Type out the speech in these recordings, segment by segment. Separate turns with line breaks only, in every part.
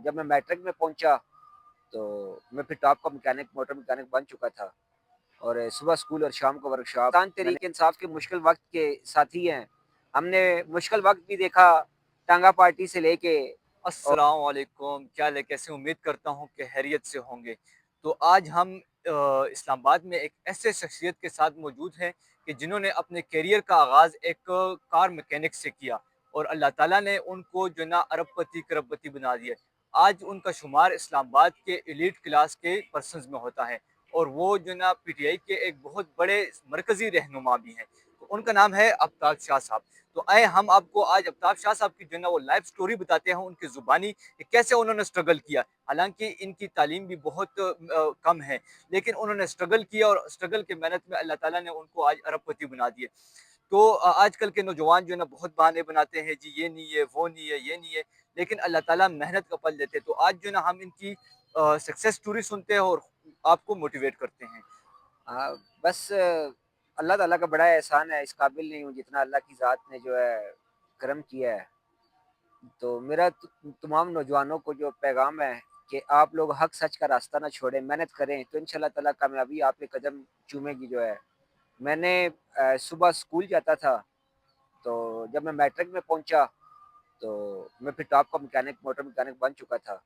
جب میں میٹرک میں پہنچا تو میں پھر ٹاپ کا مکینک موٹر مکینک بن چکا تھا، اور صبح اسکول اور شام کو ورکشاپ۔ پاکستان تحریک انصاف کے مشکل وقت کے ساتھی ہیں، ہم نے مشکل وقت بھی دیکھا ٹانگا پارٹی سے لے کے۔
السلام علیکم، کیا حال ہے؟ کیسے؟ امید کرتا ہوں کہ خیریت سے ہوں گے۔ تو آج ہم اسلام آباد میں ایک ایسے شخصیت کے ساتھ موجود ہیں کہ جنہوں نے اپنے کیریئر کا آغاز ایک کار میکینک سے کیا، اور اللہ تعالیٰ نے ان کو جو نا ارب پتی کرب پتی بنا دیا۔ آج ان کا شمار اسلام آباد کے ایلیٹ کلاس کے پرسنز میں ہوتا ہے، اور وہ جو نا پی ٹی آئی کے ایک بہت بڑے مرکزی رہنما بھی ہیں۔ تو ان کا نام ہے آفتاب شاہ صاحب۔ تو آئے ہم آپ کو آج آفتاب شاہ صاحب کی جو ہے نا وہ لائف سٹوری بتاتے ہیں، ان کی زبانی کہ کیسے انہوں نے سٹرگل کیا۔ حالانکہ ان کی تعلیم بھی بہت کم ہے، لیکن انہوں نے سٹرگل کیا، اور سٹرگل کے محنت میں اللہ تعالیٰ نے ان کو آج ارب پتی بنا دیے۔ تو آج کل کے نوجوان جو ہے نا بہت بہانے بناتے ہیں، جی یہ نہیں ہے، وہ نہیں ہے، یہ نہیں ہے، لیکن اللہ تعالیٰ محنت کا پھل دیتے۔ تو آج جو ہے نا ہم ان کی سکسیس سٹوری سنتے ہیں اور آپ کو موٹیویٹ کرتے ہیں۔
ہاں، بس اللہ تعالیٰ کا بڑا احسان ہے، اس قابل نہیں ہوں جتنا اللہ کی ذات نے جو ہے کرم کیا ہے۔ تو میرا تمام نوجوانوں کو جو پیغام ہے کہ آپ لوگ حق سچ کا راستہ نہ چھوڑیں، محنت کریں تو انشاءاللہ تعالیٰ کامیابی آپ کے قدم چومے گی جو ہے۔ میں نے صبح اسکول جاتا تھا، تو جب میں میٹرک میں پہنچا تو میں پھر ٹاپ کا مکینک موٹر مکینک بن چکا تھا،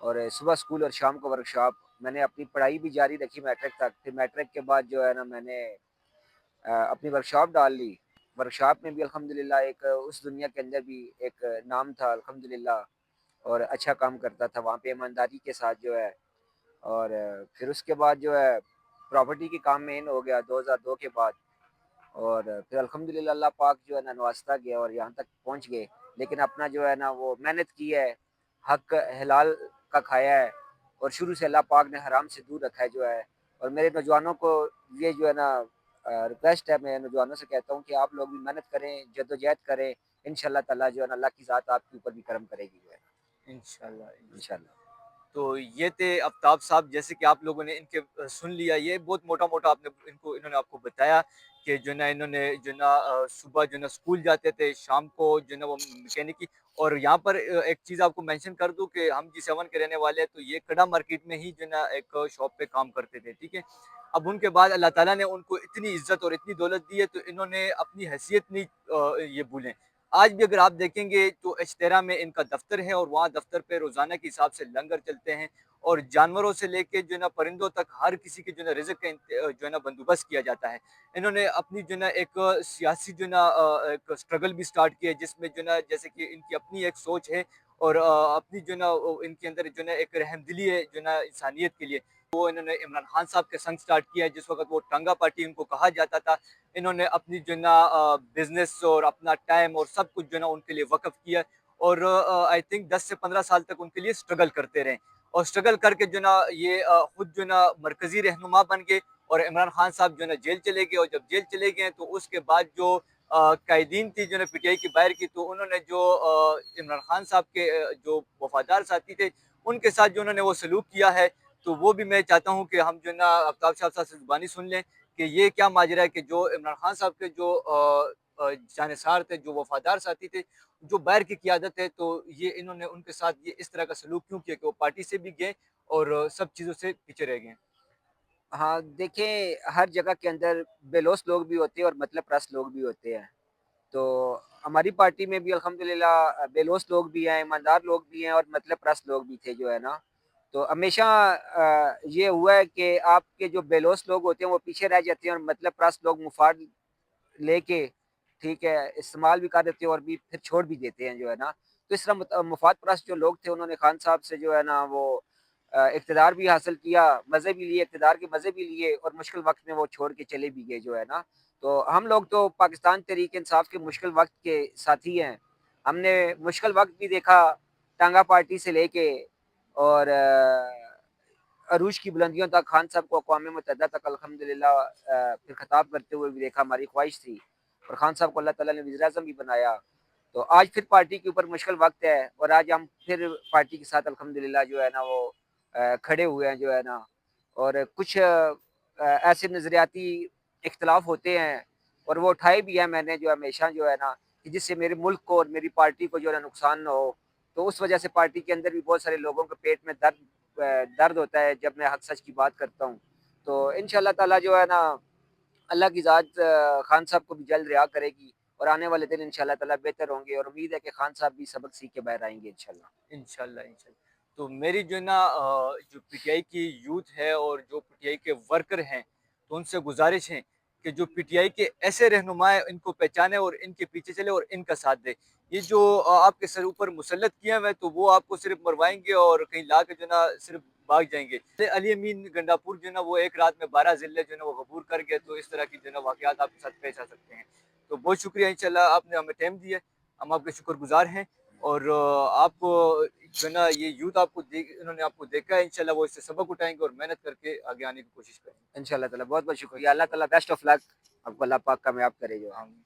اور صبح اسکول اور شام کو ورکشاپ۔ میں نے اپنی پڑھائی بھی جاری رکھی میٹرک تک، پھر میٹرک کے بعد جو ہے نا میں نے اپنی ورکشاپ ڈال لی۔ ورکشاپ میں بھی الحمدللہ ایک اس دنیا کے اندر بھی ایک نام تھا الحمدللہ، اور اچھا کام کرتا تھا وہاں پہ ایمانداری کے ساتھ جو ہے۔ اور پھر اس کے بعد جو ہے پراپرٹی کے کام میں ان ہو گیا 2002 کے بعد، اور پھر الحمدللہ اللہ پاک جو ہے نا نوازتا گیا اور یہاں تک پہنچ گئے۔ لیکن اپنا جو ہے نا وہ محنت کی ہے، حق حلال کا کھایا ہے، اور شروع سے اللہ پاک نے حرام سے دور رکھا ہے جو ہے۔ اور میرے نوجوانوں کو یہ جو ہے نا ریکویسٹ ہے، میں نوجوانوں سے کہتا ہوں کہ آپ لوگ بھی محنت کریں، جدوجہد کریں، انشاءاللہ تعالیٰ جو ہے نا اللہ کی ذات آپ کے اوپر بھی کرم کرے گی جو ہے
انشاءاللہ انشاءاللہ۔
انشاءاللہ۔
تو یہ تھے آفتاب صاحب، جیسے کہ آپ لوگوں نے ان کے سن لیا، یہ بہت موٹا موٹا آپ نے انہوں نے آپ کو بتایا کہ جو نا انہوں نے جو نا صبح جو نا اسکول جاتے تھے، شام کو جو نا وہ مکینک کی۔ اور یہاں پر ایک چیز آپ کو مینشن کر دوں کہ ہم جی 7 کے رہنے والے ہیں، تو یہ کڑا مارکیٹ میں ہی جو نا ایک شاپ پہ کام کرتے تھے، ٹھیک ہے۔ اب ان کے بعد اللہ تعالیٰ نے ان کو اتنی عزت اور اتنی دولت دی ہے، تو انہوں نے اپنی حیثیت نہیں یہ بھولیں۔ آج بھی اگر آپ دیکھیں گے تو اچتیرا میں ان کا دفتر ہے، اور وہاں دفتر پہ روزانہ کے حساب سے لنگر چلتے ہیں، اور جانوروں سے لے کے جو ہے نا پرندوں تک ہر کسی کے جو ہے نا رزق کا جو ہے نا بندوبست کیا جاتا ہے۔ انہوں نے اپنی جو ہے نا ایک سیاسی جو ہے نا ایک اسٹرگل بھی سٹارٹ کیا ہے، جس میں جو ہے نا جیسے کہ ان کی اپنی ایک سوچ ہے، اور اپنی جو ہے نا ان کے اندر جو ہے نا ایک رحم دلی ہے جو ہے نا انسانیت کے لیے۔ وہ انہوں نے عمران خان صاحب کے سنگ سٹارٹ کیا ہے، جس وقت وہ ٹانگا پارٹی ان کو کہا جاتا تھا۔ انہوں نے اپنی جو ہے نا بزنس اور اپنا ٹائم اور سب کچھ جو ہے نا ان کے لیے وقف کیا، اور آئی تھنک 10 سے 15 سال تک ان کے لیے اسٹرگل کرتے رہے، اور اسٹرگل کر کے جو ہے نا یہ خود جو ہے نا مرکزی رہنما بن گئے۔ اور عمران خان صاحب جو ہے نا جیل چلے گئے، اور جب جیل چلے گئے تو اس کے بعد جو قائدین تھی جو ہے نا پی ٹی آئی کی باہر کی، تو انہوں نے جو عمران خان صاحب کے جو وفادار ساتھی تھے ان کے ساتھ جو انہوں نے وہ سلوک کیا ہے، تو وہ بھی میں چاہتا ہوں کہ ہم جو ہے نا آفتاب صاحب سے زبانی سن لیں کہ یہ کیا ماجرا ہے کہ جو عمران خان صاحب کے جو جانثار تھے، جو وفادار ساتھی تھے، جو باہر کی قیادت ہے، تو یہ انہوں نے ان کے ساتھ یہ اس طرح کا سلوک کیوں کیا کہ وہ پارٹی سے بھی گئے اور سب چیزوں سے پیچھے رہ گئے۔
ہاں دیکھیں، ہر جگہ کے اندر بے لوث لوگ بھی ہوتے ہیں اور مطلب پرست لوگ بھی ہوتے ہیں۔ تو ہماری پارٹی میں بھی الحمدللہ بے لوث لوگ بھی ہیں، ایماندار لوگ بھی ہیں، اور مطلب پرست لوگ بھی تھے جو ہے نا۔ تو ہمیشہ یہ ہوا ہے کہ آپ کے جو بے لوث لوگ ہوتے ہیں وہ پیچھے رہ جاتے ہیں، اور مطلب پرست لوگ مفاد لے کے ٹھیک ہے استعمال بھی کر دیتے ہیں اور بھی پھر چھوڑ بھی دیتے ہیں جو ہے نا۔ تو اس طرح مفاد پرست جو لوگ تھے انہوں نے خان صاحب سے جو ہے نا وہ اقتدار بھی حاصل کیا، مزے بھی لیے، اقتدار کے مزے بھی لیے، اور مشکل وقت میں وہ چھوڑ کے چلے بھی گئے جو ہے نا۔ تو ہم لوگ تو پاکستان تحریک انصاف کے مشکل وقت کے ساتھی ہیں، ہم نے مشکل وقت بھی دیکھا ٹانگا پارٹی سے لے کے، اور عروج کی بلندیوں تک، خان صاحب کو اقوام متحدہ تک الحمدللہ پھر خطاب کرتے ہوئے بھی دیکھا، ہماری خواہش تھی، اور خان صاحب کو اللہ تعالیٰ نے وزیر اعظم بھی بنایا۔ تو آج پھر پارٹی کے اوپر مشکل وقت ہے، اور آج ہم پھر پارٹی کے ساتھ الحمدللہ جو ہے نا وہ کھڑے ہوئے ہیں جو ہے نا۔ اور کچھ ایسے نظریاتی اختلاف ہوتے ہیں، اور وہ اٹھائے بھی ہیں میں نے جو ہمیشہ جو ہے نا، کہ جس سے میرے ملک کو اور میری پارٹی کو جو ہے نا نقصان نہ ہو۔ تو اس وجہ سے پارٹی کے اندر بھی بہت سارے لوگوں کے پیٹ میں درد ہوتا ہے جب میں حق سچ کی بات کرتا ہوں. تو انشاءاللہ تعالیٰ جو ہے نا اللہ کی ذات خان صاحب کو بھی جلد رہا کرے گی اور آنے والے دن انشاءاللہ تعالیٰ بہتر ہوں گے اور امید ہے کہ خان صاحب بھی سبق سیکھ کے باہر آئیں گے انشاءاللہ.
انشاءاللہ انشاءاللہ. تو میری جو ہے نا جو پی ٹی آئی کی یوتھ ہے اور جو پی ٹی آئی کے ورکر ہیں تو ان سے گزارش ہے کہ جو پی ٹی آئی کے ایسے رہنما ہیں ان کو پہچانے اور ان کے پیچھے چلے اور ان کا ساتھ دے. یہ جو آپ کے سر اوپر مسلط کیا ہوئے تو وہ آپ کو صرف مروائیں گے اور کہیں لا کے جو ہے نا صرف بھاگ جائیں گے. علی امین گنڈاپور جو ہے نا وہ ایک رات میں 12 ضلع جو ہے نا وہ عبور کر گئے. تو اس طرح کی جو ہے نا واقعات آپ کے ساتھ پیش آ سکتے ہیں. تو بہت شکریہ انشاءاللہ آپ نے ہمیں ٹائم دیا. ہم آپ کے شکر گزار ہیں اور آپ کو جو ہے نا یہ یوتھ آپ کو انہوں نے آپ کو دیکھا ہے انشاءاللہ وہ اس سے سبق اٹھائیں گے اور محنت کر کے آگے آنے کی کوشش کریں گے.
انشاءاللہ تعالیٰ بہت بہت شکریہ. اللہ تعالیٰ بیسٹ آف لک آپ کو اللہ پاک کامیاب کرے جو.
آمین.